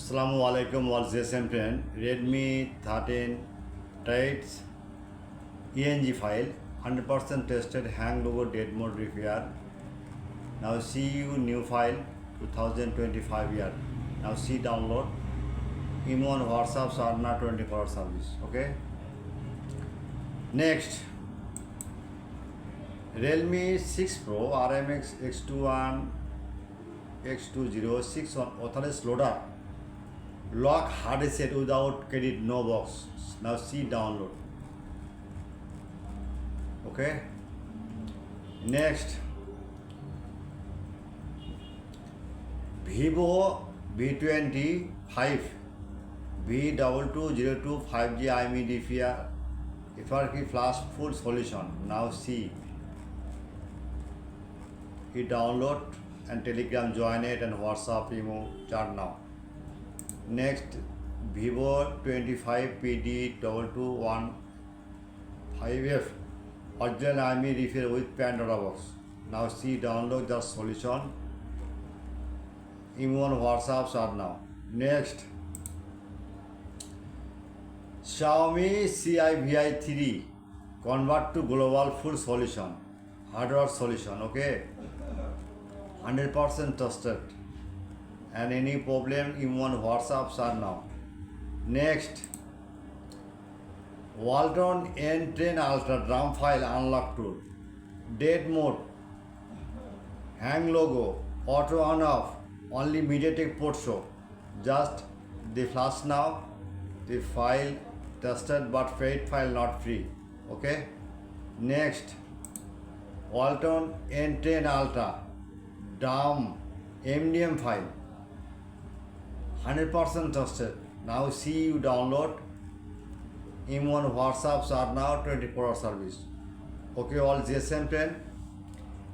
Assalamu alaikum, what's the same friend? Redmi 13 trades ENG file, 100% tested, hang logo, dead mode repair. Now see you new file 2025 year. Now see download. IME on WhatsApp Sarna 24-hour service. Okay. Next, Realme 6 Pro RMX X21 X206 on authorized loader. Lock hard reset without credit, no box. Now see download. Okay. Next, VIVO V25 PD2215F IME DPR FRP flash full solution. Now see. He download and Telegram join it and WhatsApp IMO chat now. Next, VIVO V25 PD2215F original IME refill with Pandora box. Now see download the solution. IMO on WhatsApp start now. Next, Xiaomi CIVI3 convert to global full solution, hardware solution. Okay, 100% trusted. And any problem in one WhatsApp start now. Next, Walton N10 Ultra drum file unlock tool, dead mode, hang logo, auto on off, only MediaTek port show. Just the flash now, the file tested but paid file not free. Okay. Next, Walton N10 Ultra drum MDM file, 100% trusted. Now see you download. IME on WhatsApp are now 24-hour service. Okay, all GSM 10.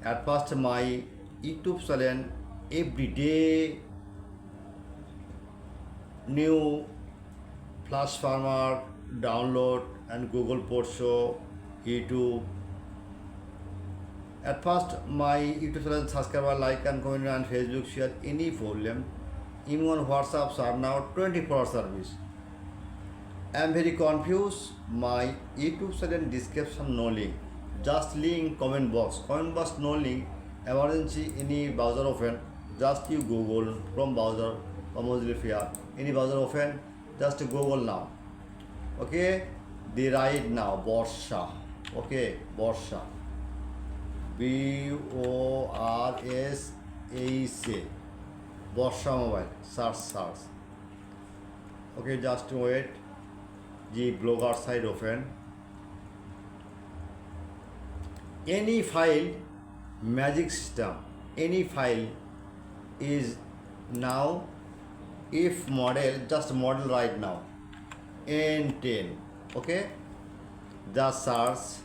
At first my YouTube channel every day new flash farmer download and Google port show YouTube. At first my YouTube channel subscriber like and comment and Facebook share any problem. IME on WhatsApp are now 24-hour service. I am very confused. My YouTube channel description no link. Just link comment box. Comment box no link. Emergency any browser open. Just you Google from browser or Mozilla. Any browser open. Just Google now. Okay. The right now Borsha. Okay. Borsha. BORSA. Borsha Mobile. Search. Okay. Just wait. The blogger side open. Any file, magic system, any file is now if model, just model right now, N10, okay? Just search,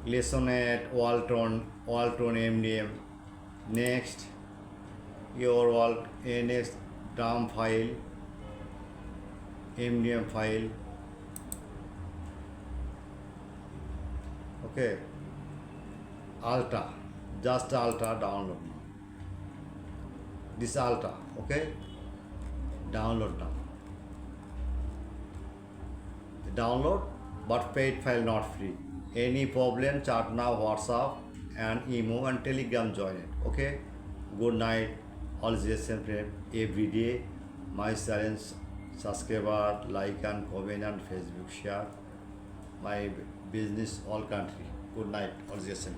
Lesonet, Walton MDM, next, your next dump file, MDM file. Okay. Alta. Just Alta download now. This Alta. Okay. Download now. Download but paid file not free. Any problem chat now WhatsApp and IMO and Telegram join it. Okay. Good night. All GSM friend. Every day my challenge. Subscriber, like and comment and Facebook share. My business all country. Good night, all GSM.